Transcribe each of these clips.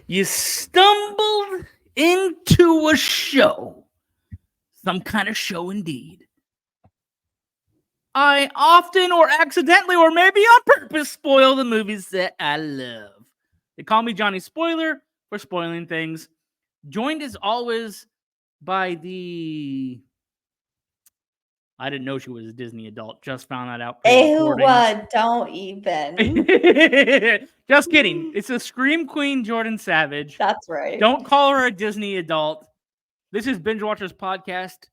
You stumbled into a show. Some kind of show indeed. I often or accidentally or maybe on purpose spoil the movies that I love. They call me Johnny Spoiler for spoiling things. Joined as always by the... I didn't know she was a Disney adult. Just found that out. Don't even. Just kidding. It's a Scream Queen, Jordan Savage. That's right. Don't call her a Disney adult. This is Binge-Watchers Podcast.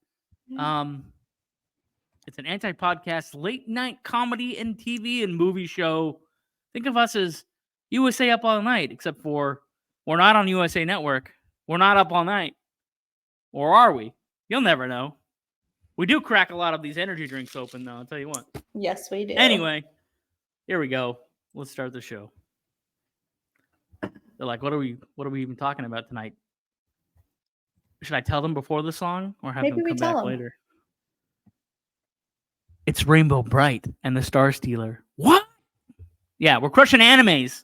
It's an anti-podcast, late-night comedy and TV and movie show. Think of us as USA Up All Night, except for we're not on USA Network. We're not up all night. Or are we? You'll never know. We do crack a lot of these energy drinks open, though. I'll tell you what. Yes, we do. Anyway, here we go. Let's start the show. They're like, what are we even talking about tonight? Should I tell them before the song or have Maybe them we come tell back them. later? It's Rainbow Brite and the Star Stealer. What? Yeah, we're crushing animes.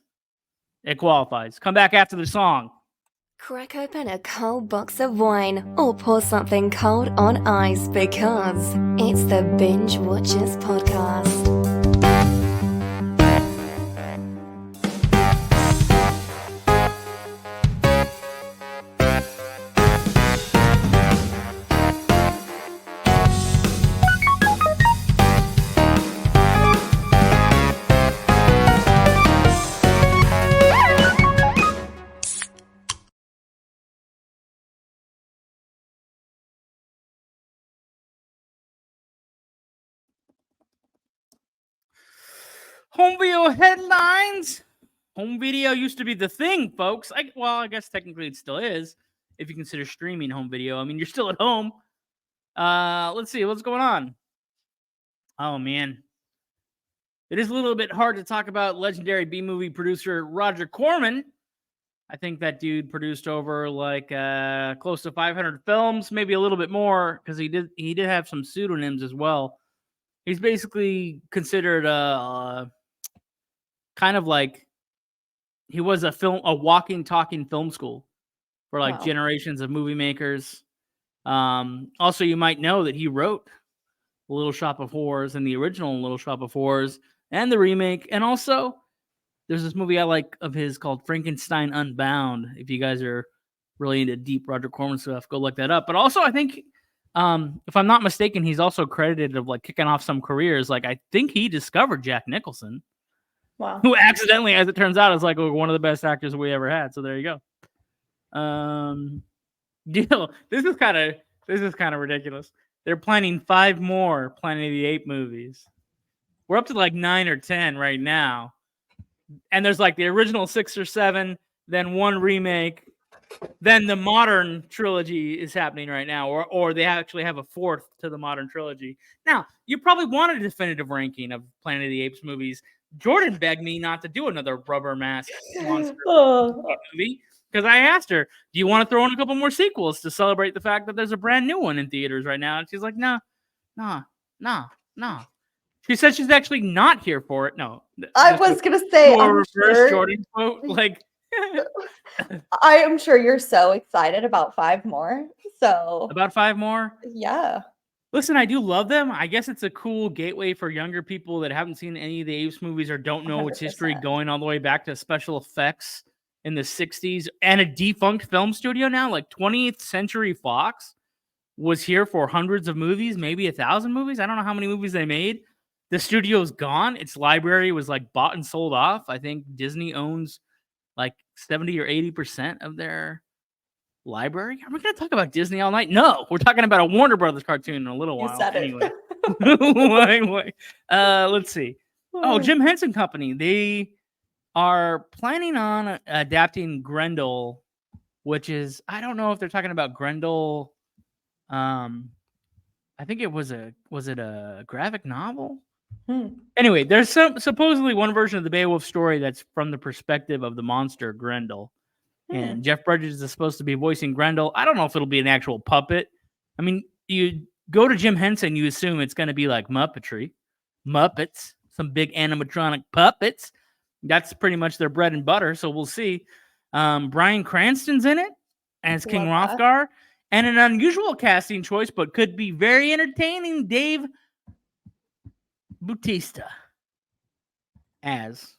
It qualifies. Come back after the song. Crack open a cold box of wine or pour something cold on ice because it's the Binge-Watchers Podcast. Home video headlines. Home video used to be the thing, folks. I guess technically it still is, if you consider streaming home video. I mean, you're still at home. Let's see what's going on. Oh man, it is a little bit hard to talk about legendary B-movie producer Roger Corman. I think that dude produced over like close to 500 films, maybe a little bit more, because he did have some pseudonyms as well. He's basically considered kind of like he was a walking, talking film school for like generations of movie makers. Also, you might know that he wrote Little Shop of Horrors and the original Little Shop of Horrors and the remake. And also, there's this movie I like of his called Frankenstein Unbound. If you guys are really into deep Roger Corman stuff, go look that up. But also, I think, if I'm not mistaken, he's also credited of like kicking off some careers. Like, I think he discovered Jack Nicholson. Wow. Who accidentally, as it turns out, is like one of the best actors we ever had. So there you go. This is kind of ridiculous. They're planning 5 more Planet of the Apes movies. We're up to like 9 or 10 right now. And there's like the original 6 or 7, then 1 remake, then the modern trilogy is happening right now, or they actually have a 4th to the modern trilogy. Now, you probably want a definitive ranking of Planet of the Apes movies. Jordan begged me not to do another rubber mask monster movie because I asked her, do you want to throw in a couple more sequels to celebrate the fact that there's a brand new one in theaters right now? And she's like, no. She said she's actually not here for it. No. I was going to say, I'm reverse sure, Jordan quote. Like, I am sure you're so excited about 5 more. So about 5 more? Yeah. Listen, I do love them. I guess it's a cool gateway for younger people that haven't seen any of the Apes movies or don't know its history, going all the way back to special effects in the 60s and a defunct film studio now. Like 20th Century Fox was here for hundreds of movies, maybe 1,000 movies. I don't know how many movies they made. The studio's gone. Its library was like bought and sold off. I think Disney owns like 70 or 80% of their library. Are we going to talk about Disney all night? No, we're talking about a Warner Brothers cartoon in a little while. You said anyway. Wait. Let's see. Oh, Jim Henson Company. They are planning on adapting Grendel, which is, I don't know if they're talking about Grendel. I think it was it a graphic novel? Anyway, there's supposedly one version of the Beowulf story that's from the perspective of the monster Grendel. And Jeff Bridges is supposed to be voicing Grendel. I don't know if it'll be an actual puppet. I mean, you go to Jim Henson, you assume it's going to be like Muppetry. Muppets. Some big animatronic puppets. That's pretty much their bread and butter, so we'll see. Bryan Cranston's in it as King Love that. Hrothgar, and an unusual casting choice, but could be very entertaining, Dave Bautista as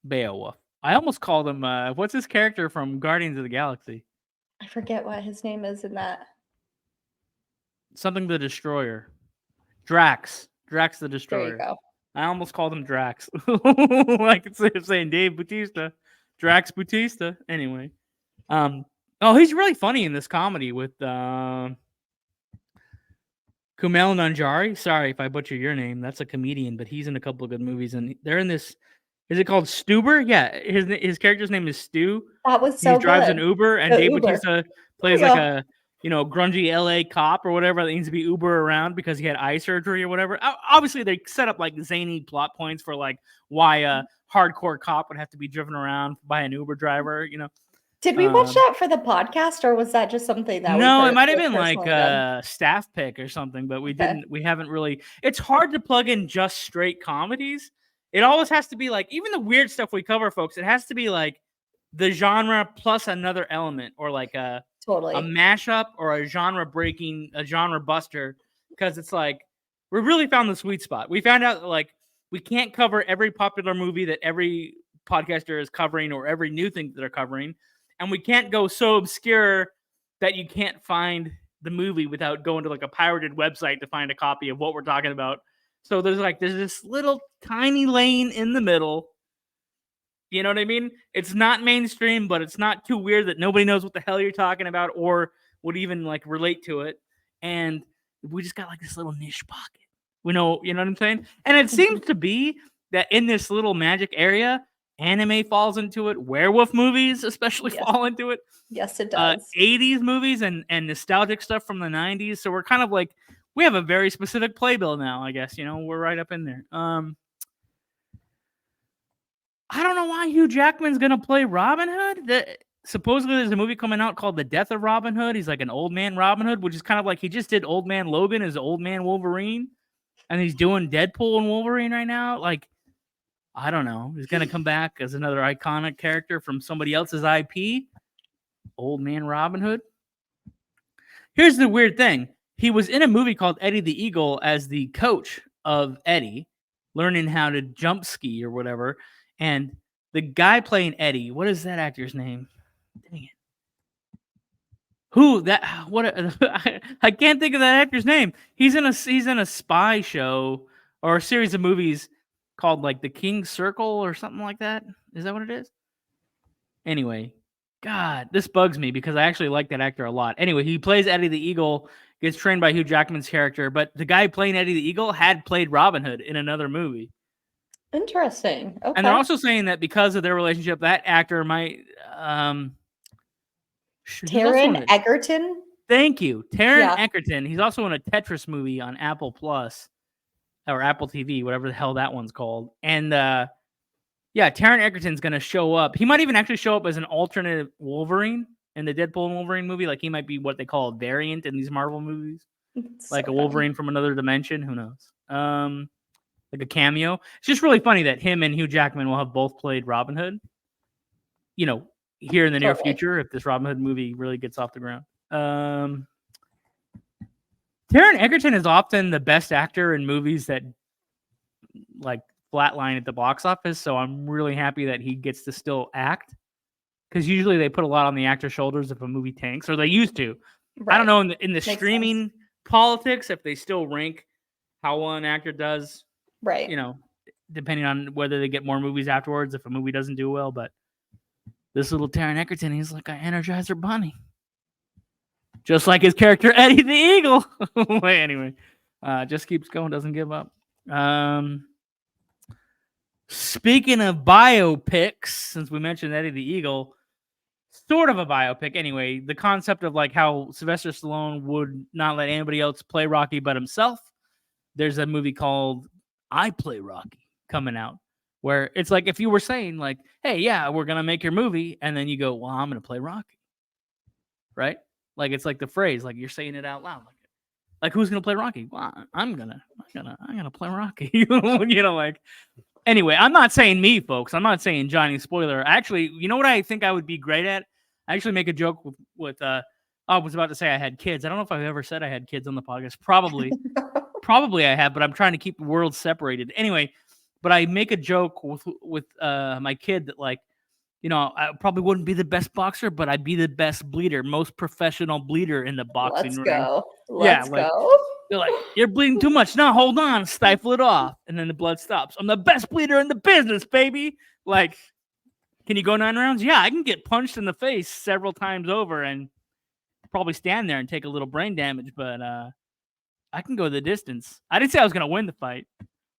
Beowulf. I almost called him, what's his character from Guardians of the Galaxy? I forget what his name is in that. Something the Destroyer. Drax the There Destroyer. you go. I almost called him Drax. Like it's saying Dave Bautista. Drax Bautista. Anyway. He's really funny in this comedy with Kumail Nanjiani. Sorry if I butcher your name. That's a comedian, but he's in a couple of good movies, and they're in this. Is it called Stuber? Yeah, his character's name is Stu. That was so He drives good. an Uber, and The Dave Uber. Bautista plays Yeah. like a grungy LA cop or whatever that needs to be Uber around because he had eye surgery or whatever. Obviously, they set up like zany plot points for like why a hardcore cop would have to be driven around by an Uber driver. Did we watch that for the podcast, or was that just something that No, we it might have been personally like did? a staff pick or something, but we Okay. didn't. We haven't really. It's hard to plug in just straight comedies. It always has to be like, even the weird stuff we cover, folks. It has to be like the genre plus another element, or like a Totally. mashup or a genre buster, because it's like we really found the sweet spot. We found out that like we can't cover every popular movie that every podcaster is covering or every new thing that they're covering, and we can't go so obscure that you can't find the movie without going to like a pirated website to find a copy of what we're talking about. So there's this little tiny lane in the middle. You know what I mean? It's not mainstream, but it's not too weird that nobody knows what the hell you're talking about or would even like relate to it. And we just got like this little niche pocket. You know what I'm saying? And it seems to be that in this little magic area, anime falls into it. Werewolf movies especially fall into it. Yes, it does. 80s movies and nostalgic stuff from the 90s. So we're kind of like, we have a very specific playbill now, I guess. We're right up in there. I don't know why Hugh Jackman's going to play Robin Hood. Supposedly there's a movie coming out called The Death of Robin Hood. He's like an old man Robin Hood, which is kind of like he just did Old Man Logan as Old Man Wolverine. And he's doing Deadpool and Wolverine right now. Like, I don't know. He's going to come back as another iconic character from somebody else's IP. Old man Robin Hood. Here's the weird thing. He was in a movie called Eddie the Eagle as the coach of Eddie, learning how to jump ski or whatever. And the guy playing Eddie, what is that actor's name? Dang it. I can't think of that actor's name. He's in a spy show or a series of movies called like The King's Circle or something like that. Is that what it is? Anyway, God, this bugs me because I actually like that actor a lot. Anyway, he plays Eddie the Eagle, gets trained by Hugh Jackman's character, but the guy playing Eddie the Eagle had played Robin Hood in another movie. Interesting. Okay. And they're also saying that because of their relationship, that actor might Taron Egerton. Thank you. Taron Egerton. He's also in a Tetris movie on Apple Plus or Apple TV, whatever the hell that one's called. And Taron Egerton's going to show up. He might even actually show up as an alternate Wolverine in the Deadpool and Wolverine movie. Like he might be what they call a variant in these Marvel movies. Like a Wolverine from another dimension. Who knows? Like a cameo. It's just really funny that him and Hugh Jackman will have both played Robin Hood. Here in the near future, if this Robin Hood movie really gets off the ground. Taron Egerton is often the best actor in movies that like flatline at the box office, so I'm really happy that he gets to still act, because usually they put a lot on the actor's shoulders if a movie tanks, or they used to. Right. I don't know in the streaming politics if they still rank how well an actor does, right? Depending on whether they get more movies afterwards if a movie doesn't do well, but this little Taron Egerton, he's like an Energizer Bunny. Just like his character, Eddie the Eagle. Anyway, just keeps going, doesn't give up. Speaking of biopics, since we mentioned Eddie the Eagle, sort of a biopic anyway, the concept of like how Sylvester Stallone would not let anybody else play Rocky but himself. There's a movie called I Play Rocky coming out, where it's like if you were saying like, hey, yeah, we're going to make your movie. And then you go, well, I'm going to play Rocky. Right? Like, it's like the phrase, like you're saying it out loud. Like who's going to play Rocky? Well, I'm going to play Rocky. Like Anyway, I'm not saying me, folks. I'm not saying Johnny Spoiler. Actually, you know what I think I would be great at? I actually make a joke with I was about to say I had kids. I don't know if I've ever said I had kids on the podcast. Probably I have, but I'm trying to keep the world separated. Anyway, but I make a joke with my kid that, like, you know, I probably wouldn't be the best boxer, but I'd be the best bleeder, most professional bleeder in the boxing ring. Go. Yeah, Let's like, go. they're like, you're bleeding too much. No, hold on, stifle it off, and then the blood stops. I'm the best bleeder in the business, baby. Like, can you go 9 rounds? Yeah, I can get punched in the face several times over and probably stand there and take a little brain damage, but I can go the distance. I didn't say I was gonna win the fight.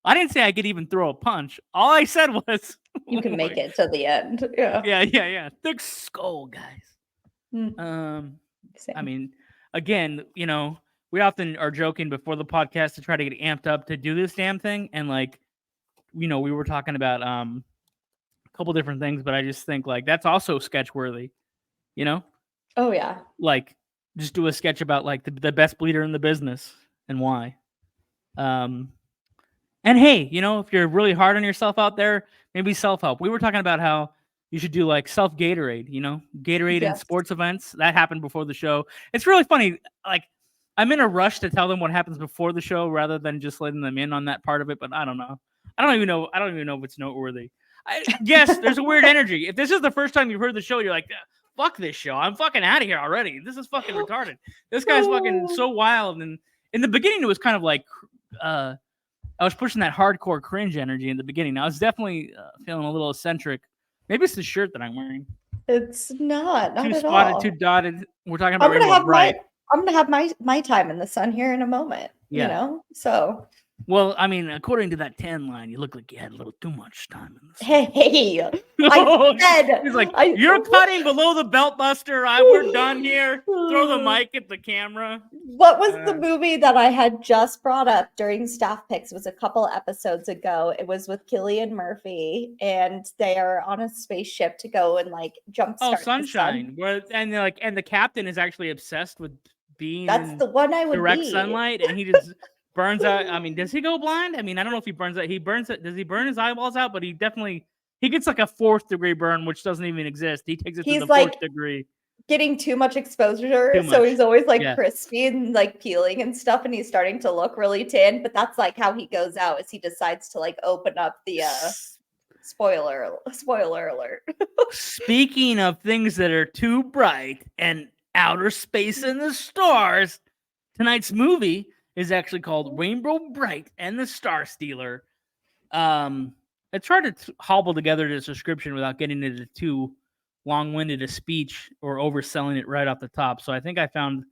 I didn't say I could even throw a punch. All I said was You can make it to the end. Yeah. Yeah. Thick skull, guys. Same. I mean, again, you know, we often are joking before the podcast to try to get amped up to do this damn thing, and, like, you know, we were talking about a couple different things, but I just think, like, that's also sketch worthy, you know? Oh yeah. Like, just do a sketch about, like, the best bleeder in the business and why. And hey, you know, if you're really hard on yourself out there, maybe self-help. We were talking about how you should do, like, self-Gatorade, you know, Gatorade in Yes. sports events. That happened before the show. It's really funny. Like, I'm in a rush to tell them what happens before the show rather than just letting them in on that part of it. But I don't know. I don't even know if it's noteworthy. Yes, there's a weird energy. If this is the first time you've heard the show, you're like, fuck this show. I'm fucking out of here already. This is fucking retarded. This guy's fucking so wild. And in the beginning, it was kind of like, I was pushing that hardcore cringe energy in the beginning. I was definitely feeling a little eccentric. Maybe it's the shirt that I'm wearing. It's not Two at spotted, all. two dotted. We're talking I'm about gonna Rainbow have Brite. I'm gonna have my time in the sun here in a moment. Yeah. You know, so Well, I mean, according to that tan line, you look like you had a little too much time in the sun. hey, I said He's like, you're cutting below the belt buster. We're done here. Throw the mic at the camera. What was the movie that I had just brought up during staff picks? It was a couple episodes ago. It was with Cillian Murphy, and they are on a spaceship to go and, like, jumpstart Oh, the sun. Sunshine. Where and they're like, and the captain is actually obsessed with being That's in the one I would direct be. sunlight, and he just burns out. I mean, does he go blind? I mean, I don't know if he burns out. He burns it. Does he burn his eyeballs out? But he gets like a 4th degree burn, which doesn't even exist. He takes it to He's the like 4th degree. Getting too much exposure, Too so much. he's always like Yeah. crispy and like peeling and stuff, and he's starting to look really tan. But that's like how he goes out, is he decides to, like, open up the spoiler alert. Speaking of things that are too bright and outer space and the stars, tonight's movie is actually called Rainbow Brite and the Star Stealer. It's hard to hobble together this description without getting into too long-winded a speech or overselling it right off the top. So I think I found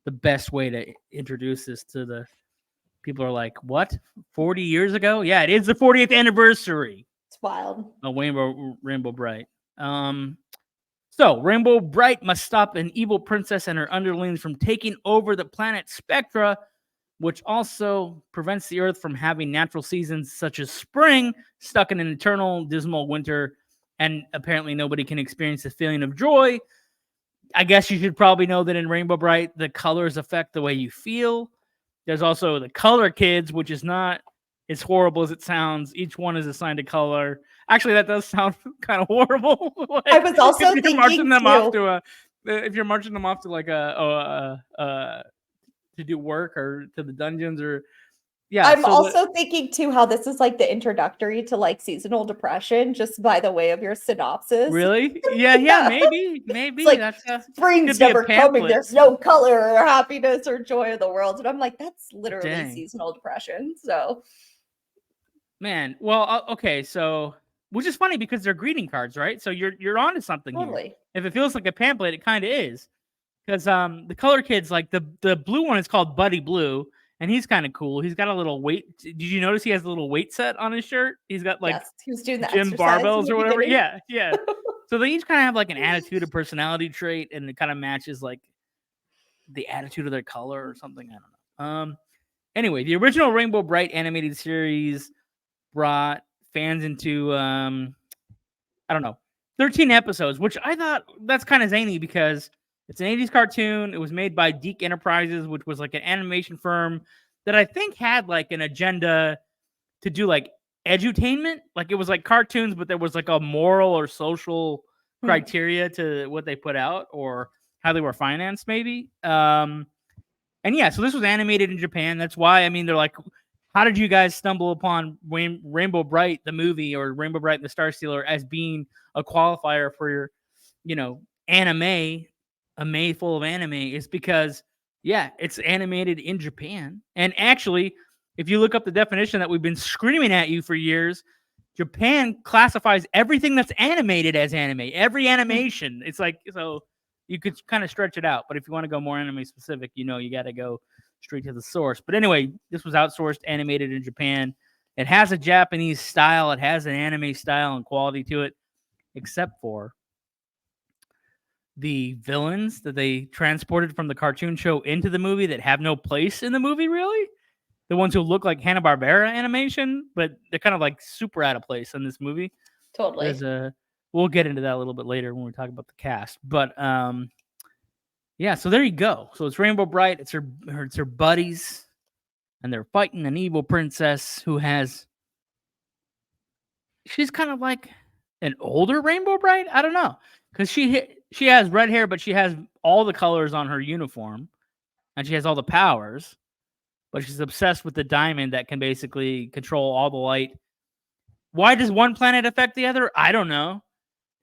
the best way to introduce this to the people. Are like, what? 40 years ago? Yeah, it is the 40th anniversary. It's wild. of Rainbow Brite. So Rainbow Brite must stop an evil princess and her underlings from taking over the planet Spectra, which also prevents the Earth from having natural seasons such as spring, stuck in an eternal dismal winter, and apparently nobody can experience the feeling of joy. I guess you should probably know that in Rainbow Brite, the colors affect the way you feel. There's also the color kids, which is not as horrible as it sounds. Each one is assigned a color. Actually, that does sound kind of horrible. Like, I was also if you're marching thinking them too. off to if you're marching them off to like to do work or to the dungeons or yeah. I'm so also thinking too how this is like the introductory to, like, seasonal depression, just by the way of your synopsis. really, yeah, maybe It's like, that's spring's could be a never coming. pamphlet. There's no color or happiness or joy of the world, and I'm like, that's literally Dang. seasonal depression. So man. Well, okay, so which is funny because they're greeting cards, right? So you're onto something here. totally. If it feels like a pamphlet, it kind of is. Because the color kids, like the blue one is called Buddy Blue, and he's kind of cool. He's got a little weight. Did you notice he has a little weight set on his shirt? He's got like Yes, he was doing the gym exercise in barbells the or whatever. beginning. Yeah. So they each kind of have like an attitude, a personality trait, and it kind of matches like the attitude of their color or something. I don't know. Anyway, the original Rainbow Brite animated series brought fans into I don't know, 13 episodes, which I thought that's kind of zany because it's an 80s cartoon. It was made by Deke Enterprises, which was like an animation firm that I think had like an agenda to do like edutainment. Like it was like cartoons, but there was like a moral or social criteria to what they put out or how they were financed, maybe. And yeah, so this was animated in Japan. That's why, I mean, they're like, how did you guys stumble upon Rainbow Brite, the movie, or Rainbow Brite and the Star Stealer as being a qualifier for your, anime, a May full of anime? Is because, yeah, it's animated in Japan. And actually, if you look up the definition that we've been screaming at you for years, Japan classifies everything that's animated as anime. Every animation. It's like, so you could kind of stretch it out. But if you want to go more anime specific, you got to go straight to the source. But anyway, this was outsourced, animated in Japan. It has a Japanese style. It has an anime style and quality to it, except for the villains that they transported from the cartoon show into the movie that have no place in the movie, really. The ones who look like Hanna-Barbera animation, but they're kind of like super out of place in this movie. Totally. We'll get into that a little bit later when we talk about the cast. But yeah, so there you go. So it's Rainbow Brite. It's her buddies, and they're fighting an evil princess who she's kind of like an older Rainbow Brite. I don't know, because she has red hair, but she has all the colors on her uniform, and she has all the powers. But she's obsessed with the diamond that can basically control all the light. Why does one planet affect the other? I don't know.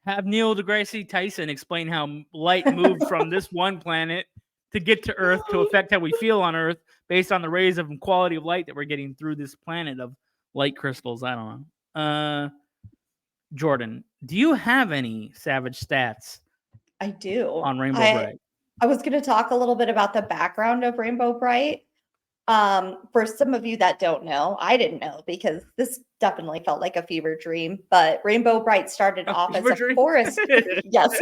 Have Neil deGrasse Tyson explain how light moved from this one planet to get to Earth to affect how we feel on Earth based on the rays of quality of light that we're getting through this planet of light crystals. I don't know. Jordan, do you have any savage stats? I do. On Rainbow Brite. I was going to talk a little bit about the background of Rainbow Brite. For some of you that don't know, I didn't know because this definitely felt like a fever dream, but Rainbow Brite started off as a forest. Yes.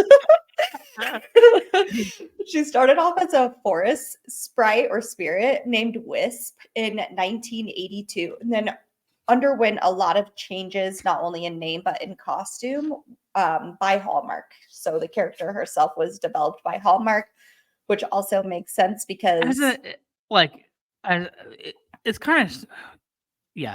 She started off as a forest sprite or spirit named Wisp in 1982, and then underwent a lot of changes, not only in name, but in costume, by Hallmark. So the character herself was developed by Hallmark, which also makes sense because it's kind of,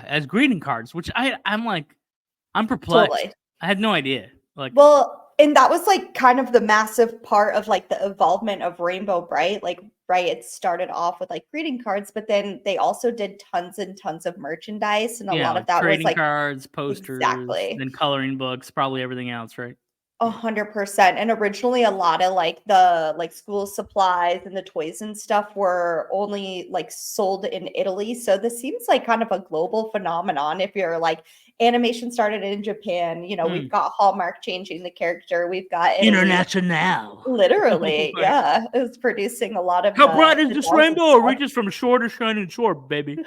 as greeting cards, which I'm perplexed. Totally. I had no idea. And that was like kind of the massive part of like the involvement of Rainbow Brite. It started off with like greeting cards, but then they also did tons and tons of merchandise, and a lot of that was like cards, posters, then coloring books, probably everything else, right? 100%. And originally a lot of like the school supplies and the toys and stuff were only like sold in Italy. So this seems like kind of a global phenomenon. If you're like animation started in Japan, we've got Hallmark changing the character. We've got Italy. International. Literally. Yeah. It's producing a lot of. How bright is this rainbow? It reaches from shore to shining shore, baby.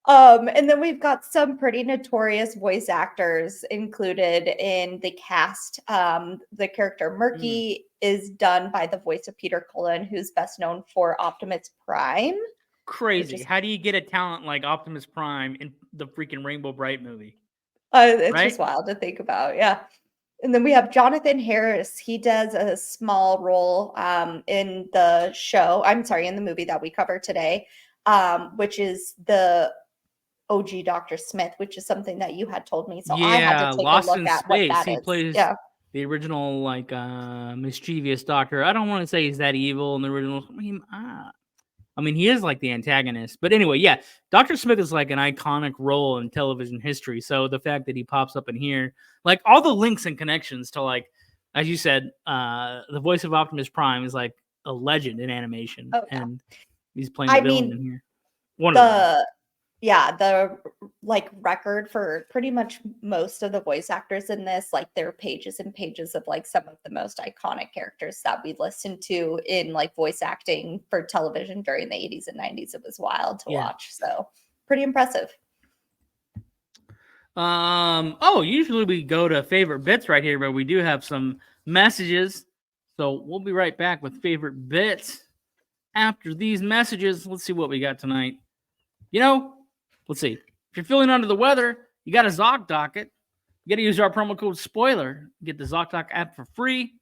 And then we've got some pretty notorious voice actors included in the cast. The character Murky is done by the voice of Peter Cullen, who's best known for Optimus Prime. Crazy. How do you get a talent like Optimus Prime in the freaking Rainbow Brite movie? It's just wild to think about. Yeah. And then we have Jonathan Harris. He does a small role in the show. I'm sorry, in the movie that we cover today, which is the OG Dr. Smith, which is something that you had told me. So I had to take Lost a look in at Space. what that He is. plays the original mischievous doctor. I don't want to say he's that evil in the original. I mean, he is like the antagonist. But anyway, Dr. Smith is like an iconic role in television history. So the fact that he pops up in here, like all the links and connections to, like, as you said, the voice of Optimus Prime is like a legend in animation. Oh, yeah. And he's playing the villain in here. The like record for pretty much most of the voice actors in this, like there are pages and pages of like some of the most iconic characters that we listened to in like voice acting for television during the 80s and 90s. It was wild to watch. So pretty impressive. Usually we go to favorite bits right here, but we do have some messages. So we'll be right back with favorite bits after these messages. Let's see what we got tonight. Let's see. If you're feeling under the weather, you got a ZocDoc it. You got to use our promo code SPOILER. Get the ZocDoc app for free.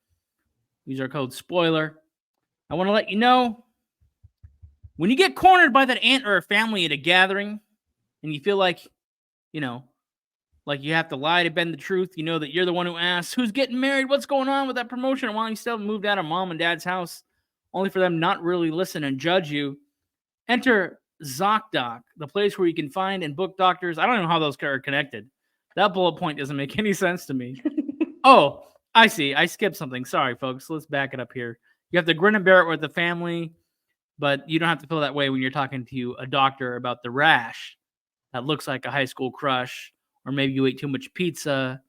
Use our code SPOILER. I want to let you know, when you get cornered by that aunt or family at a gathering, and you feel like like you have to lie to bend the truth. You know that you're the one who asks, who's getting married? What's going on with that promotion? While you still moved out of mom and dad's house, only for them not really listen and judge you. Enter ZocDoc, the place where you can find and book doctors. I don't know how those are connected. That bullet point doesn't make any sense to me. Oh, I see. I skipped something. Sorry, folks. Let's back it up here. You have to grin and bear it with the family, but you don't have to feel that way when you're talking to a doctor about the rash that looks like a high school crush, or maybe you ate too much pizza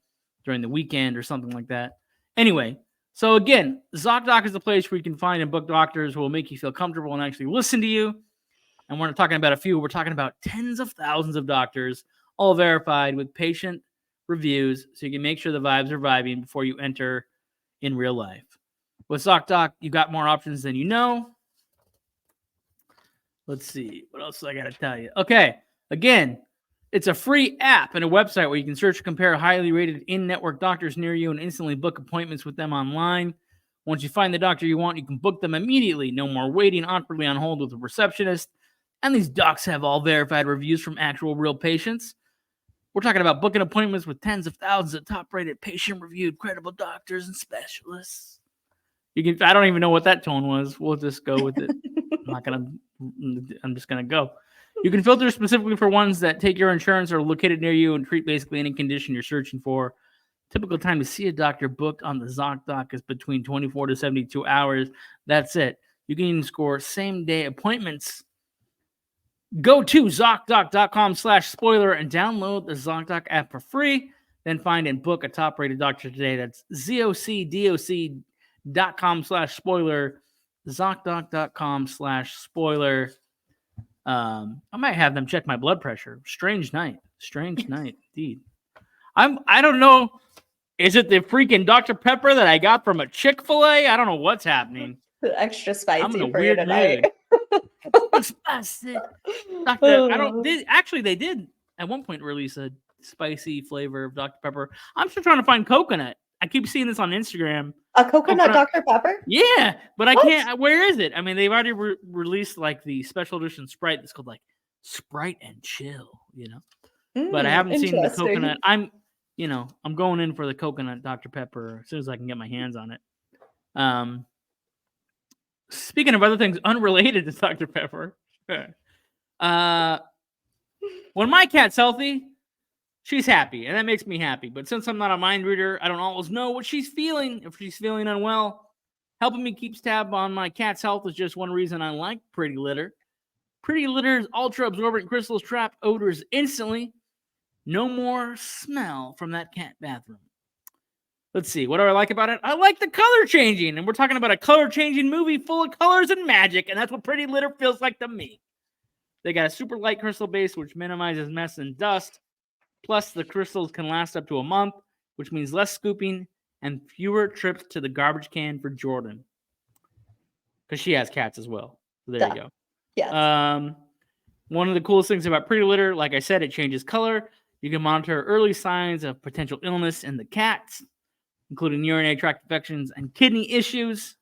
during the weekend or something like that. Anyway, so again, ZocDoc is the place where you can find and book doctors who will make you feel comfortable and actually listen to you. And we're not talking about a few. We're talking about tens of thousands of doctors, all verified with patient reviews, so you can make sure the vibes are vibing before you enter in real life. With ZocDoc, you got more options than you know. Let's see. What else do I got to tell you? Okay. Again, it's a free app and a website where you can search and compare highly rated in-network doctors near you and instantly book appointments with them online. Once you find the doctor you want, you can book them immediately. No more waiting awkwardly on hold with a receptionist. And these docs have all verified reviews from actual real patients. We're talking about booking appointments with tens of thousands of top-rated, patient-reviewed, credible doctors and specialists. I don't even know what that tone was. We'll just go with it. I'm just gonna go. You can filter specifically for ones that take your insurance or are located near you and treat basically any condition you're searching for. Typical time to see a doctor booked on the ZocDoc is between 24 to 72 hours. That's it. You can even score same-day appointments. Go to ZocDoc.com/spoiler and download the ZocDoc app for free. Then find and book a top-rated doctor today. That's ZocDoc.com/spoiler. ZocDoc.com/spoiler. I might have them check my blood pressure. Strange night indeed. I don't know. Is it the freaking Dr. Pepper that I got from a Chick-fil-A? I don't know what's happening. Extra spicy I'm in a for you weird tonight. Spicy. They did at one point release a spicy flavor of Dr. Pepper. I'm still trying to find coconut. I keep seeing this on Instagram. A coconut Dr. Pepper? Yeah, but I What? can't. Where is it? I mean, they've already released like the special edition Sprite that's called like Sprite and Chill, but I haven't seen the coconut. I'm going in for the coconut Dr. Pepper as soon as I can get my hands on it. Speaking of other things unrelated to Dr. Pepper, when my cat's healthy, she's happy, and that makes me happy. But since I'm not a mind reader, I don't always know what she's feeling. If she's feeling unwell, helping me keep tab on my cat's health is just one reason I like Pretty Litter. Pretty Litter's ultra-absorbent crystals trap odors instantly. No more smell from that cat bathroom. Let's see. What do I like about it? I like the color changing. And we're talking about a color changing movie full of colors and magic. And that's what Pretty Litter feels like to me. They got a super light crystal base, which minimizes mess and dust. Plus, the crystals can last up to a month, which means less scooping and fewer trips to the garbage can for Jordan. Because she has cats as well. So there you go. Yes. One of the coolest things about Pretty Litter, like I said, it changes color. You can monitor early signs of potential illness in the cats, including urinary tract infections and kidney issues.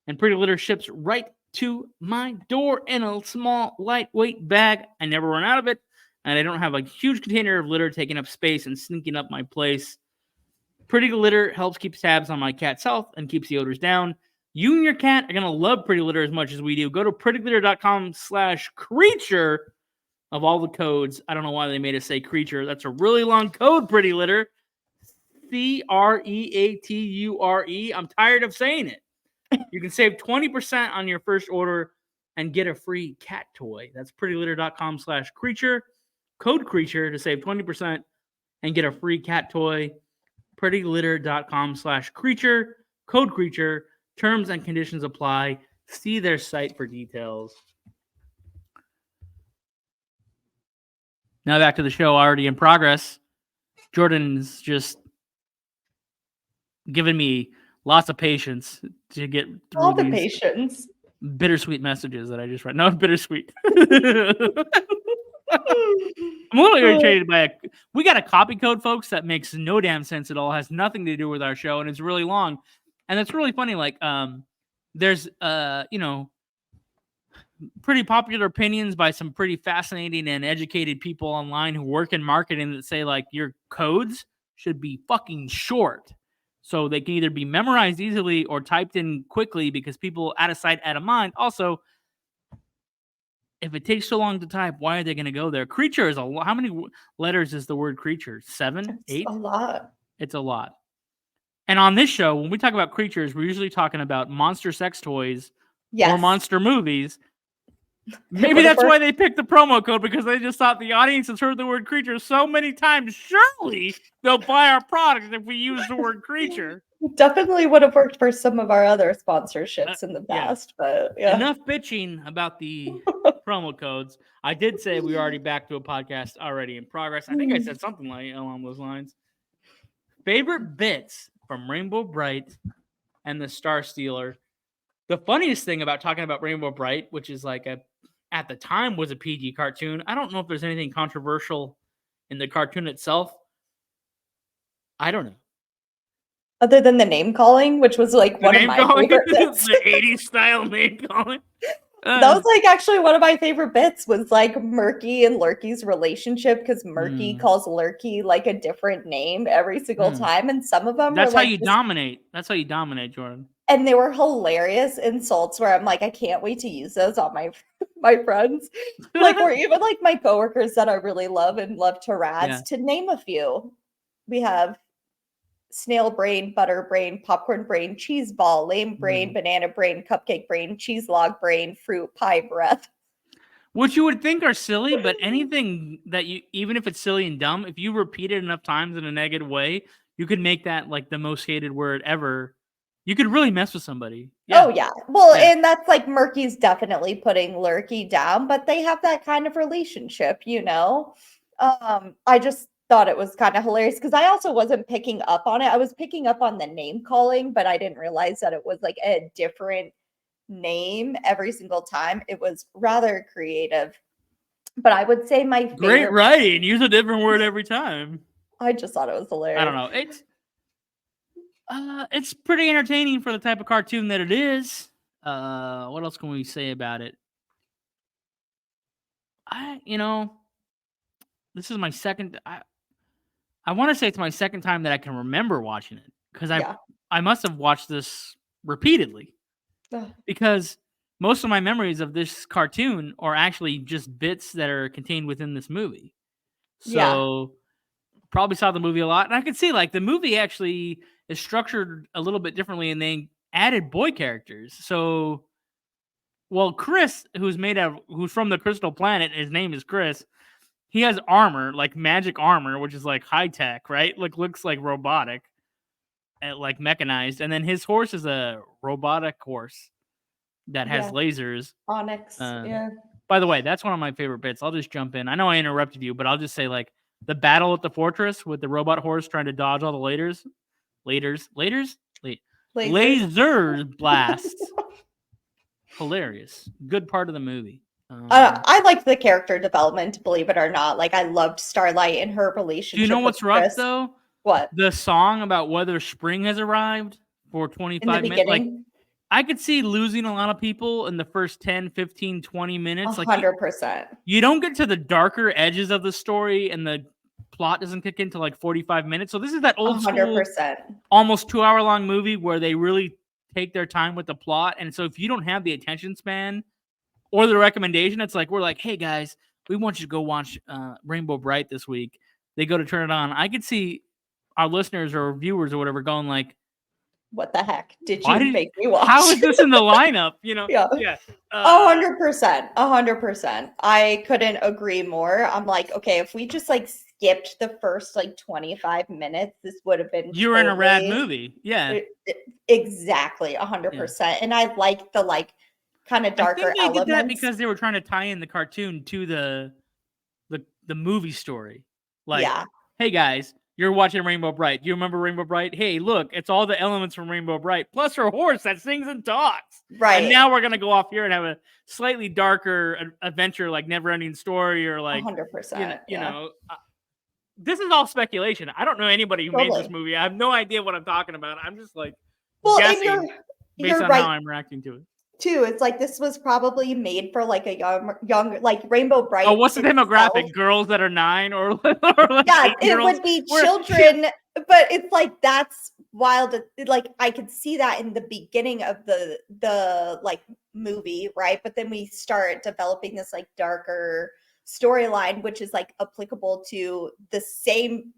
And Pretty Litter ships right to my door in a small, lightweight bag. I never run out of it, and I don't have a huge container of litter taking up space and sneaking up my place. Pretty Litter helps keep tabs on my cat's health and keeps the odors down. You and your cat are going to love Pretty Litter as much as we do. Go to prettylitter.com/creature of all the codes. I don't know why they made us say creature. That's a really long code, Pretty Litter. CREATURE. I'm tired of saying it. You can save 20% on your first order and get a free cat toy. That's prettylitter.com/creature. Code creature to save 20% and get a free cat toy. prettylitter.com/creature. Code creature. Terms and conditions apply. See their site for details. Now back to the show already in progress. Jordan's just giving me lots of patience to get through All the these patience. bittersweet messages that I just read. No, bittersweet. I'm a little irritated by it. We got a copy code, folks, that makes no damn sense at all. Has nothing to do with our show, and it's really long. And it's really funny. Like, there's, pretty popular opinions by some pretty fascinating and educated people online who work in marketing that say like your codes should be fucking short. So they can either be memorized easily or typed in quickly because people out of sight, out of mind. Also, if it takes so long to type, why are they going to go there? Creature is a lot. How many letters is the word creature? 7, 8? A lot. It's a lot. And on this show, when we talk about creatures, we're usually talking about monster sex toys or monster movies. Maybe that's why they picked the promo code, because they just thought the audience has heard the word creature so many times. Surely they'll buy our product if we use the word creature. Definitely would have worked for some of our other sponsorships in the past, but yeah. Enough bitching about the promo codes. I did say we were already back to a podcast already in progress. I think I said something like along those lines. Favorite bits from Rainbow Brite and the Star Stealer. The funniest thing about talking about Rainbow Brite, which is like at the time was a PG cartoon. I don't know if there's anything controversial in the cartoon itself. I don't know. Other than the name calling, which was like one of my favorite bits. The 80s style name calling. That was like actually one of my favorite bits was like Murky and Lurky's relationship, because Murky calls Lurky like a different name every single time. And some of them That's were how you dominate. That's how you dominate, Jordan. And they were hilarious insults where I'm like, I can't wait to use those on my friends. Like, or even like my coworkers that I really love and love to razz. Yeah. To name a few, we have snail brain, butter brain, popcorn brain, cheese ball, lame brain, banana brain, cupcake brain, cheese log brain, fruit pie breath. Which you would think are silly, but anything that you, even if it's silly and dumb, if you repeat it enough times in a negative way, you could make that like the most hated word ever. You could really mess with somebody. Yeah. Oh, yeah. Well, and that's like Murky's definitely putting Lurky down, but they have that kind of relationship, you know? I just thought it was kind of hilarious because I also wasn't picking up on it. I was picking up on the name calling, but I didn't realize that it was like a different name every single time. It was rather creative. But I would say my favorite. Great writing. Use a different word every time. I just thought it was hilarious. I don't know. It's pretty entertaining for the type of cartoon that it is. What else can we say about it? This is my second. I want to say it's my second time that I can remember watching it, because I must have watched this repeatedly, because most of my memories of this cartoon are actually just bits that are contained within this movie. So probably saw the movie a lot, and I could see like the movie actually is structured a little bit differently, and they added boy characters. So, well, Chris, who's from the Crystal Planet, his name is Chris. He has armor, like magic armor, which is like high tech, right? Like looks like robotic, and like mechanized. And then his horse is a robotic horse that has lasers. Onyx. By the way, that's one of my favorite bits. I'll just jump in. I know I interrupted you, but I'll just say like the battle at the fortress with the robot horse trying to dodge all the lasers blasts. Hilarious. Good part of the movie. I liked the character development, believe it or not. Like I loved Starlight and her relationship. Do you know what's with rough Chris. though? What? The song about whether spring has arrived for 25 minutes. Like I could see losing a lot of people in the first 10, 15, 20 minutes. 100%. You don't get to the darker edges of the story, and the plot doesn't kick into like 45 minutes. So this is that old 100%. School, almost 2-hour long movie where they really take their time with the plot. And so if you don't have the attention span or the recommendation, it's like, we're like, hey guys, we want you to go watch Rainbow Brite this week. They go to turn it on. I could see our listeners or viewers or whatever going like, what the heck did you make me watch? How is this in the lineup? You know? Yeah. 100%. I couldn't agree more. I'm like, okay, if we just like skipped the first like 25 minutes, this would have been. You were in a rad movie. Yeah. Exactly. 100%. Yeah. And I like the like kind of darker elements. Did that because they were trying to tie in the cartoon to the movie story. Like, hey guys, you're watching Rainbow Brite. Do you remember Rainbow Brite? Hey, look, it's all the elements from Rainbow Brite, plus her horse that sings and talks. Right. And now we're going to go off here and have a slightly darker adventure, like Never-Ending Story or like... 100%. You know, this is all speculation. I don't know anybody who made this movie. I have no idea what I'm talking about. I'm just like guessing based on how I'm reacting to it. too. It's like this was probably made for like a young like Rainbow Brite. Oh, what's the itself. demographic? Girls that are 9 or like Yeah, 8 it would be children, but it's like that's wild. Like I could see that in the beginning of the like movie, right? But then we start developing this like darker storyline, which is like applicable to the same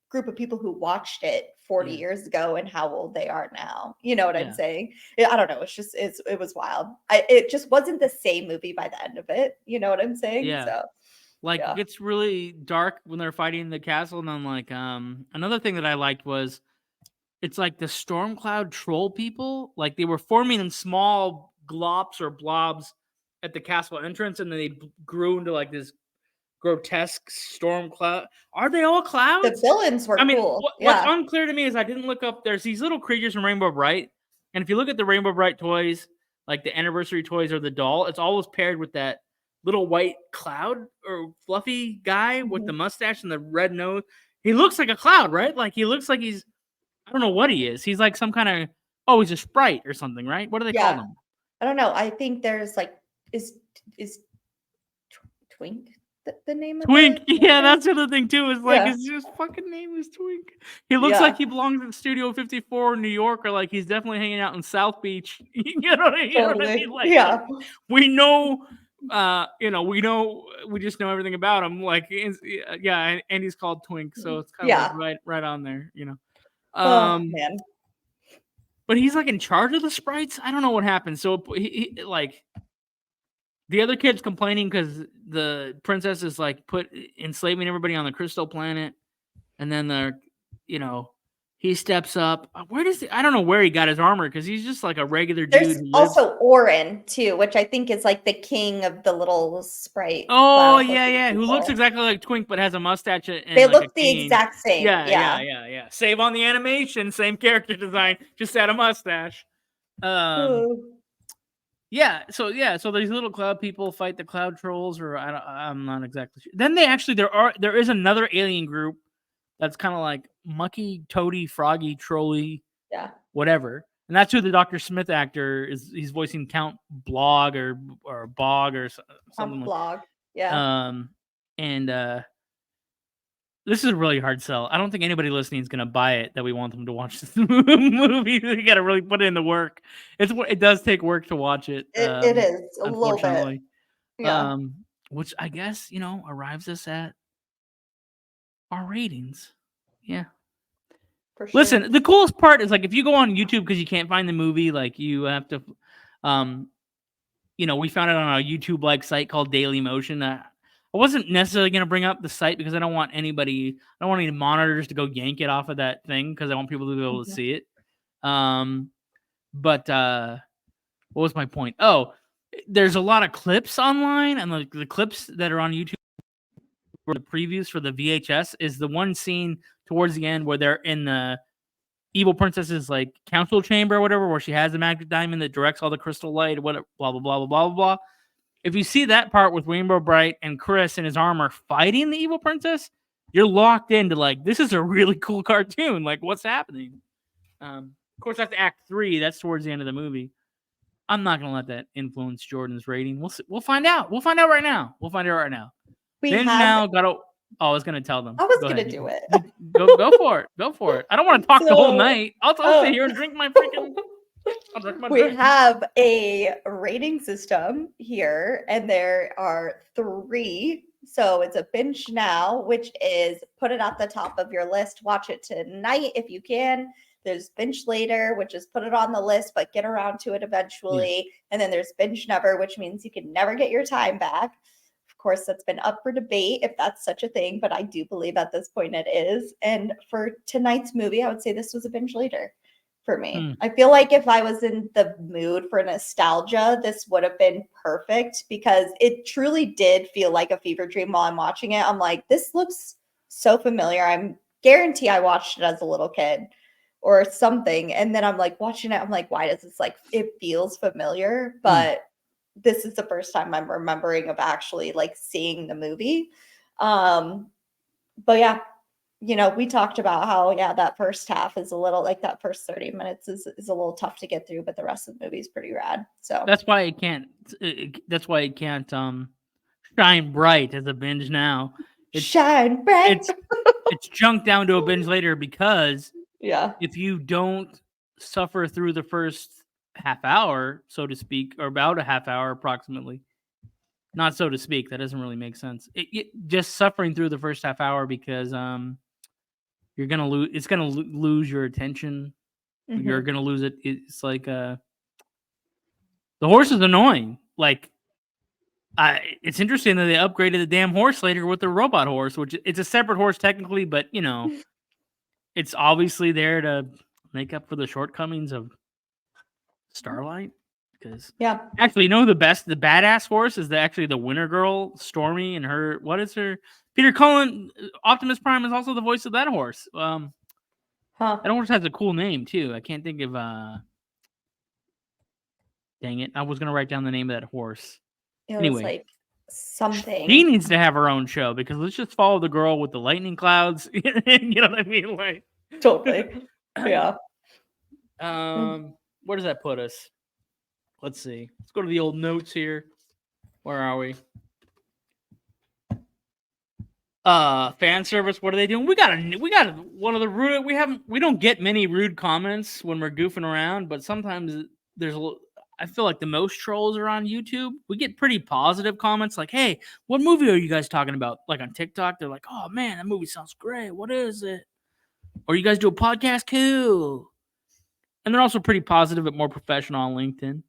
group of people who watched it 40 years ago and how old they are now. You know what I'm saying? I don't know. It's just it was wild. It just wasn't the same movie by the end of it. You know what I'm saying? Yeah. So like it gets really dark when they're fighting the castle, and then like another thing that I liked was it's like the storm cloud troll people, like they were forming in small glops or blobs at the castle entrance, and then they grew into like this grotesque storm cloud. Are they all clouds? the villains were I mean, cool. what's unclear to me is I didn't look up. There's these little creatures from Rainbow Brite, and if you look at the Rainbow Brite toys, like the anniversary toys or the doll, it's always paired with that little white cloud or fluffy guy with the mustache and the red nose. He looks like a cloud, right? Like he looks like he's, I don't know what he is. He's like some kind of, he's a sprite or something, right? What do they call them? I don't know. I think there's like is Twink the name of Twink. the Yeah, that's the other thing too. Is like his just fucking name is Twink. He looks like he belongs in Studio 54 in New York, or like he's definitely hanging out in South Beach. You know what I mean? Like, we know, we just know everything about him. Like, and he's called Twink, so it's kind of like right on there, you know. Man. But he's like in charge of the sprites. I don't know what happened. So he like. The other kid's complaining because the princess is like enslaving everybody on the crystal planet, and then he steps up. I don't know where he got his armor because he's just like a regular dude. There's also Orin too, which I think is like the king of the little sprite. Oh yeah, who looks exactly like Twink but has a mustache. And they like look the exact same. Yeah. Save on the animation, same character design, just add a mustache. Yeah, so these little cloud people fight the cloud trolls, or I'm not exactly sure. Then there is another alien group that's kind of like mucky, toady, froggy, trolly, whatever, and that's who the Dr. Smith actor is. He's voicing Count Blog or Bog or something. Blog, and this is a really hard sell. I don't think anybody listening is going to buy it that we want them to watch this movie. You got to really put in the work. It does take work to watch it. It is a little bit. Yeah. Which I guess, arrives us at our ratings. Yeah. For sure. Listen, the coolest part is like if you go on YouTube because you can't find the movie, like you have to, we found it on a YouTube like site called Daily Motion. I wasn't necessarily going to bring up the site because I don't want any monitors to go yank it off of that thing because I want people to be able to see it. But what was my point? Oh, there's a lot of clips online, and the clips that are on YouTube for the previews for the VHS is the one scene towards the end where they're in the evil princess's like council chamber or whatever, where she has the magic diamond that directs all the crystal light, whatever, blah, blah, blah, blah, blah, blah. If you see that part with Rainbow Brite and Chris in his armor fighting the evil princess, you're locked into like, this is a really cool cartoon. Like, what's happening? Of course, that's Act 3. That's towards the end of the movie. I'm not gonna let that influence Jordan's rating. We'll find out. We'll find out right now. I was gonna tell them. I was gonna do it. Go for it. Go for it. I don't want to talk the whole night. I'll sit here and drink my freaking. We have a rating system here, and there are 3. So it's a binge now, which is put it at the top of your list. Watch it tonight if you can. There's binge later, which is put it on the list, but get around to it eventually. Yeah. And then there's binge never, which means you can never get your time back. Of course, that's been up for debate if that's such a thing, but I do believe at this point it is. And for tonight's movie, I would say this was a binge later for me. I feel like if I was in the mood for nostalgia, this would have been perfect because it truly did feel like a fever dream while I'm watching it. I'm like, this looks so familiar. I'm guarantee I watched it as a little kid or something. And then I'm like watching it. I'm like, why does this it feels familiar? But this is the first time I'm remembering of actually like seeing the movie. But yeah, we talked about how, that first half is a little like that first 30 minutes is a little tough to get through, but the rest of the movie is pretty rad. So That's why it can't. That's why it can't shine bright as a binge now. Shine bright. It's junked down to a binge later because Yeah. if you don't suffer through the first half hour, so to speak, or about a half hour approximately, not so to speak, that doesn't really make sense. Just suffering through the first half hour because you're gonna lose. It's gonna lose your attention. Mhm. You're gonna lose it. It's like the horse is annoying. Like, it's interesting that they upgraded the damn horse later with the robot horse, which it's a separate horse technically, but it's obviously there to make up for the shortcomings of Starlight. Because actually, the badass horse is actually the Winter Girl, Stormy, and her. What is her? Peter Cullen, Optimus Prime is also the voice of that horse. That horse has a cool name too. I can't think of. Dang it! I was gonna write down the name of that horse. It was like something. She needs to have her own show because let's just follow the girl with the lightning clouds. You know what I mean? Like totally. Yeah. Where does that put us? Let's see. Let's go to the old notes here. Where are we? Fan service. What are they doing? We got one of the rude. We don't get many rude comments when we're goofing around, but sometimes there's I feel like the most trolls are on YouTube. We get pretty positive comments like, "Hey, what movie are you guys talking about?" Like on TikTok, they're like, "Oh man, that movie sounds great. What is it?" Or you guys do a podcast? Cool. And they're also pretty positive but more professional on LinkedIn.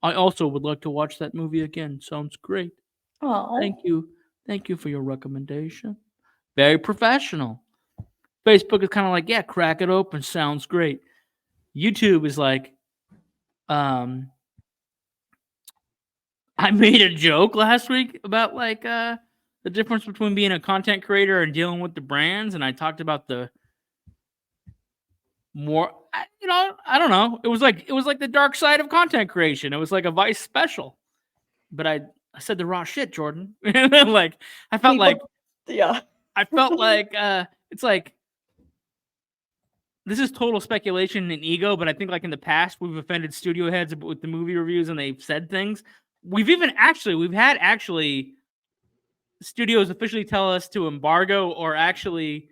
I also would like to watch that movie again. Sounds great. Oh, thank you. Thank you for your recommendation. Very professional. Facebook is kind of like, yeah, crack it open. Sounds great. YouTube is like, I made a joke last week about like the difference between being a content creator and dealing with the brands, and I talked about the more, I don't know. It was like the dark side of content creation. It was like a Vice special, but I said the raw shit, Jordan. Like I felt like it's like this is total speculation and ego, but I think like in the past we've offended studio heads with the movie reviews and they've said things. We've had studios officially tell us to embargo or actually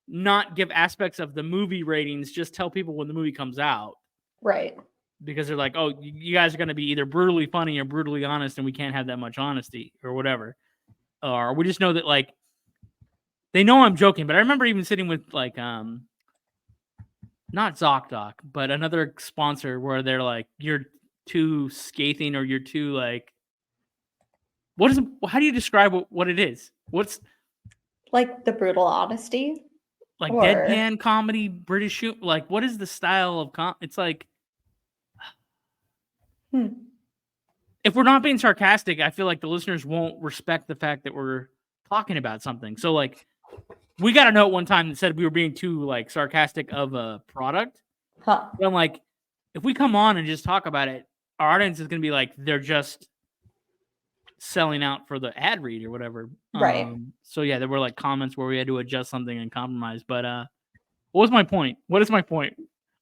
not give aspects of the movie ratings, just tell people when the movie comes out. Right. Because they're like, oh, you guys are going to be either brutally funny or brutally honest, and we can't have that much honesty or whatever. Or we just know that, like, they know I'm joking, but I remember even sitting with, like, not ZocDoc, but another sponsor where they're like, you're too scathing or you're too, like, how do you describe what it is? What's like the brutal honesty? Like deadpan comedy, British shoot. Like, what is the style of it's like, if we're not being sarcastic, I feel like the listeners won't respect the fact that we're talking about something. So, like, we got a note one time that said we were being too, like, sarcastic of a product. But I'm like, if we come on and just talk about it, our audience is going to be like, they're just selling out for the ad read or whatever. Right. So yeah, there were like comments where we had to adjust something and compromise. But what was my point? What is my point?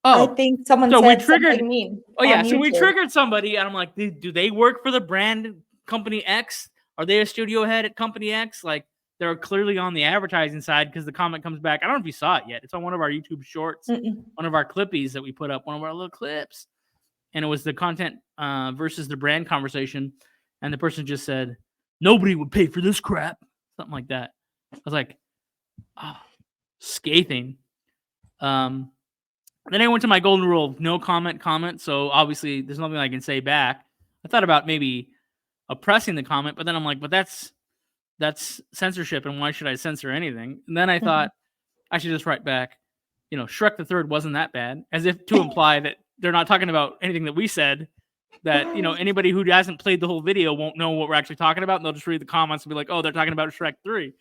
Oh, I think someone said something mean. Oh yeah, so we triggered somebody, and I'm like, do they work for the brand company X? Are they a studio head at company X? Like, they're clearly on the advertising side because the comment comes back. I don't know if you saw it yet. It's on one of our YouTube shorts, one of our clippies that we put up, one of our little clips, and it was the content versus the brand conversation. And the person just said, nobody would pay for this crap. Something like that. I was like, scathing. Then I went to my golden rule of no comment. So obviously there's nothing I can say back. I thought about maybe oppressing the comment, but then I'm like, but that's censorship. And why should I censor anything? And then I thought I should just write back, Shrek the Third wasn't that bad, as if to imply that they're not talking about anything that we said. That, anybody who hasn't played the whole video won't know what we're actually talking about. And they'll just read the comments and be like, oh, they're talking about Shrek 3.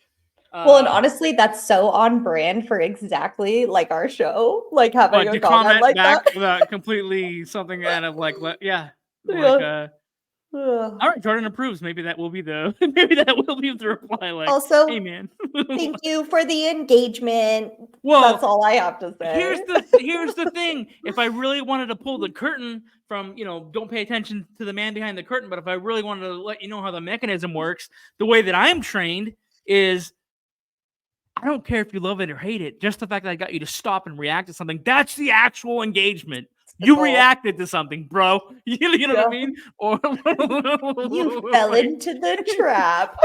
Well, and honestly, that's so on brand for exactly like our show. Like having a comment like back that. About completely something out of like, yeah. Ugh. All right, Jordan approves. Maybe that will be the reply. Like, Also, hey man. thank you for the engagement. Well, That's all I have to say. Here's the thing. If I really wanted to pull the curtain from, don't pay attention to the man behind the curtain, but if I really wanted to let you know how the mechanism works, the way that I'm trained is I don't care if you love it or hate it. Just the fact that I got you to stop and react to something, that's the actual engagement. You goal. reacted to something, bro. You know what I mean? Or You fell into the trap.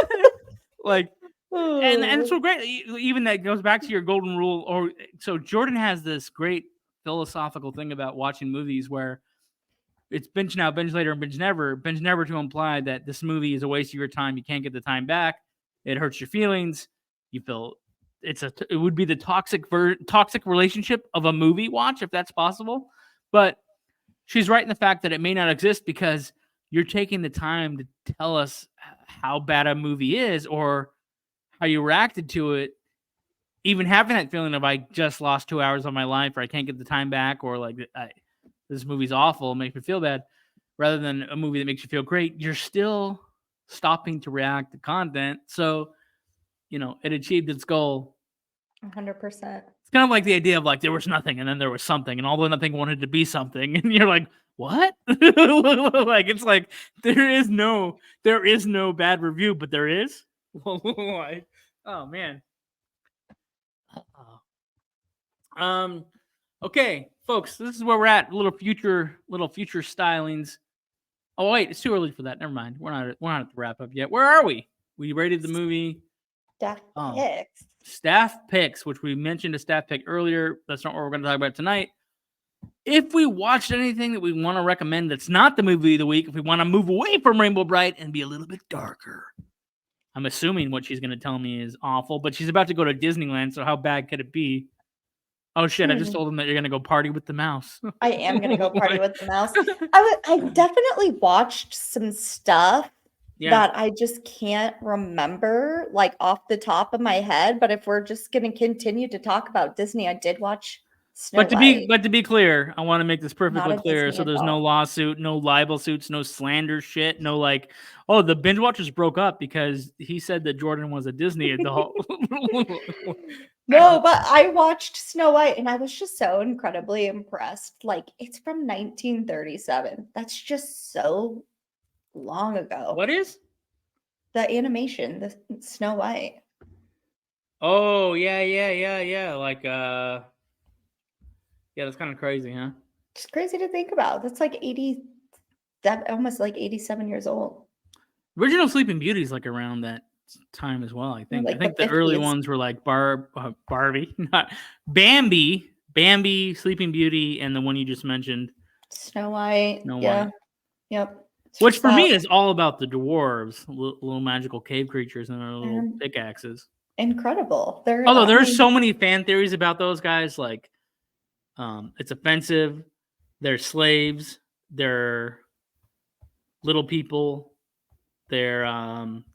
like, and it's so great. Even that goes back to your golden rule. Or so Jordan has this great philosophical thing about watching movies where it's binge now, binge later, and binge never. Binge never to imply that this movie is a waste of your time. You can't get the time back. It hurts your feelings. You feel it would be the toxic relationship of a movie watch if that's possible. But she's right in the fact that it may not exist because you're taking the time to tell us how bad a movie is or how you reacted to it. Even having that feeling of I just lost 2 hours of my life or I can't get the time back or like this movie's awful, it makes me feel bad, rather than a movie that makes you feel great, you're still stopping to react to content. So, it achieved its goal. 100%. It's kind of like the idea of like there was nothing and then there was something and all the nothing wanted to be something. And you're like, what? Like, it's like there is no bad review, but there is. Like, oh man. Okay, folks, this is where we're at. Little future stylings. Oh wait, it's too early for that. Never mind. We're not at the wrap up yet. Where are we? We rated the movie. Staff picks, which we mentioned a staff pick earlier. That's not what we're going to talk about tonight. If we watched anything that we want to recommend that's not the movie of the week, if we want to move away from Rainbow Brite and be a little bit darker, I'm assuming what she's going to tell me is awful, but she's about to go to Disneyland, so how bad could it be? Oh shit, I just told them that you're going to go party with the mouse. I am going to go party with the mouse. I definitely watched some stuff that I just can't remember like off the top of my head, but if we're just going to continue to talk about Disney, I did watch Snow White. But to be clear, I want to make this perfectly clear Disney so there's adult. no lawsuit, no libel suits, no slander shit, no like, oh, the Binge-Watchers broke up because he said that Jordan was a Disney adult. No, but I watched Snow White and I was just so incredibly impressed. Like, it's from 1937. That's just so long ago. What is? The animation, the Snow White. Oh, yeah. Like, yeah, that's kind of crazy, huh? Just crazy to think about. That's like almost like 87 years old. Original Sleeping Beauty is like around that time as well, I think. Like I think the the early 50s. ones were like Barbie, not Bambi, Sleeping Beauty, and the one you just mentioned, Snow White. Snow Yeah. White. Yep. It's Which just for me that is all about the dwarves, little magical cave creatures and their little pickaxes. incredible. Although there's so many fan theories about those guys, like it's offensive, they're slaves, they're little people, they're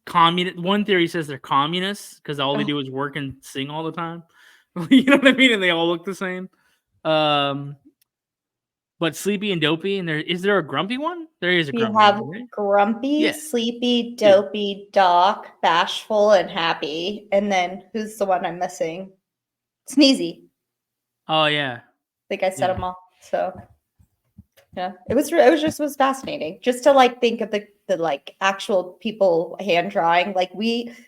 communist. One theory says they're communists because all they do is work and sing all the time. You know what I mean? And they all look the same. But sleepy and dopey, and is there a grumpy one? There is a grumpy one. You have grumpy, sleepy, dopey, Doc, bashful, and happy. And then who's the one I'm missing? Sneezy. Oh yeah. I think I said them all. So yeah, it was fascinating just to like think of the like actual people hand drawing, like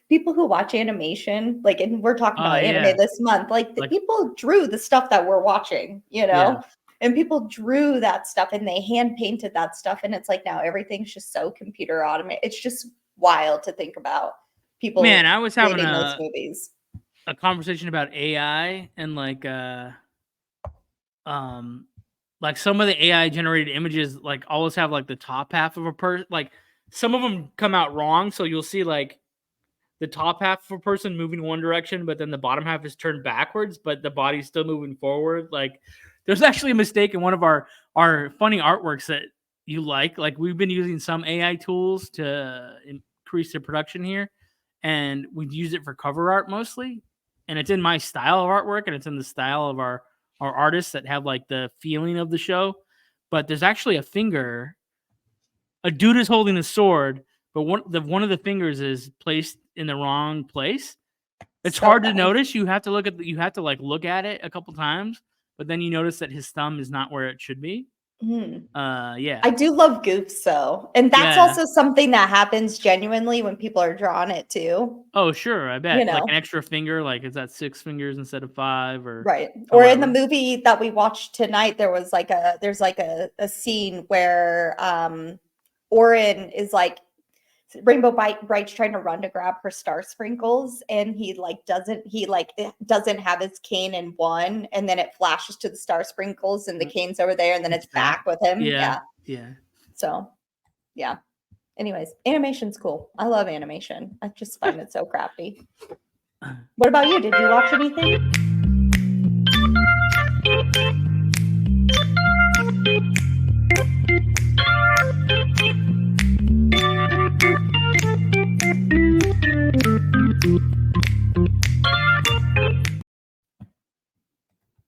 people who watch animation, like, and we're talking about anime this month, like the people drew the stuff that we're watching, and people drew that stuff and they hand painted that stuff. And it's like, now everything's just so computer automated. It's just wild to think about people. Man, I was having those movies. A conversation about AI and like some of the AI generated images like always have like the top half of a person, like some of them come out wrong. So you'll see like the top half of a person moving one direction, but then the bottom half is turned backwards, but the body's still moving forward. Like there's actually a mistake in one of our funny artworks that you like we've been using some AI tools to increase the production here, and we use it for cover art mostly. And it's in my style of artwork, and it's in the style of our artists that have like the feeling of the show. But there's actually a finger a dude is holding a sword, but one of the fingers is placed in the wrong place. It's So hard to nice. notice. You have to look at it a couple times, but then you notice that his thumb is not where it should be. Yeah. I do love goofs though. And that's Yeah. also something that happens genuinely when people are drawing it too. Oh, sure, I bet. You Like know. an extra finger, like is that 6 fingers instead of 5 or Right. Or in the however. movie that we watched tonight, there's like a scene where Orin is like Rainbow Brite's trying to run to grab her star sprinkles, and he doesn't have his cane in one, and then it flashes to the star sprinkles and the cane's over there, and then it's back with him. Yeah. So yeah. Anyways, animation's cool. I love animation. I just find it so crafty. What about you? Did you watch anything?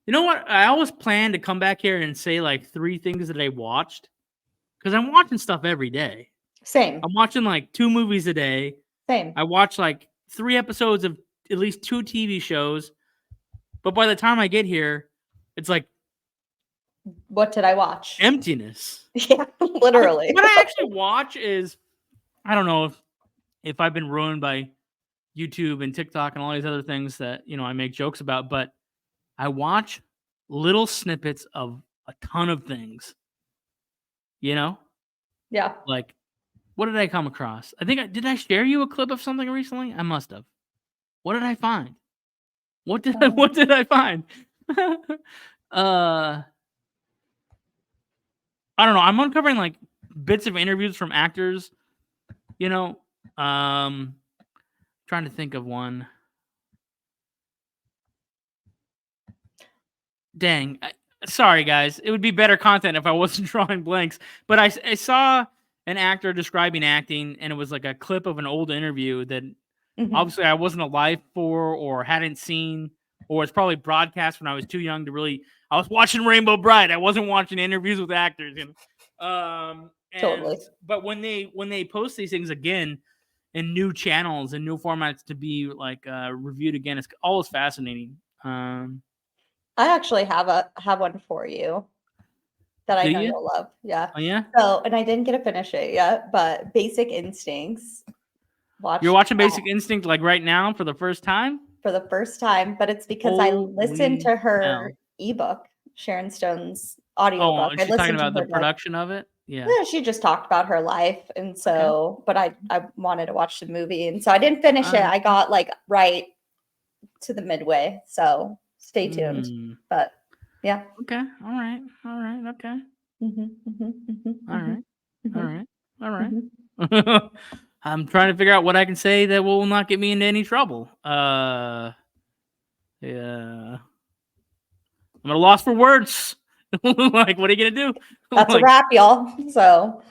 You know what? I always plan to come back here and say like 3 things that I watched because I'm watching stuff every day. Same. I'm watching like 2 movies a day. Same. I watch like 3 episodes of at least 2 TV shows. But by the time I get here, it's like What did I watch? emptiness. Yeah, literally. What I actually watch is, I don't know if I've been ruined by YouTube and TikTok and all these other things that, I make jokes about, but I watch little snippets of a ton of things. Yeah. Like, what did I come across? Did I share you a clip of something recently? I must have. What did I find? What did I find? I don't know. I'm uncovering like bits of interviews from actors, trying to think of one. Dang. Sorry, guys. It would be better content if I wasn't drawing blanks. But I saw an actor describing acting, and it was like a clip of an old interview that obviously I wasn't alive for or hadn't seen, or it's probably broadcast when I was too young to really. I was watching Rainbow Brite. I wasn't watching interviews with actors. Totally. But when they post these things again in new channels and new formats to be like reviewed again, it's always fascinating. I actually have one for you that I know you'll love. Yeah. Oh yeah. So, and I didn't get to finish it yet, but Basic Instincts. You're watching Basic Instinct like right now for the first time? For the first time, but it's because I listened to her ebook, Sharon Stone's audiobook. Oh, she's talking about the production of it? Yeah. She just talked about her life. And so, but I wanted to watch the movie. And so I didn't finish it. I got like right to the midway. So stay tuned. But yeah. Okay. All right. Okay. All right. I'm trying to figure out what I can say that will not get me into any trouble. Yeah. I'm at a loss for words. Like, what are you gonna do? That's a wrap, y'all. So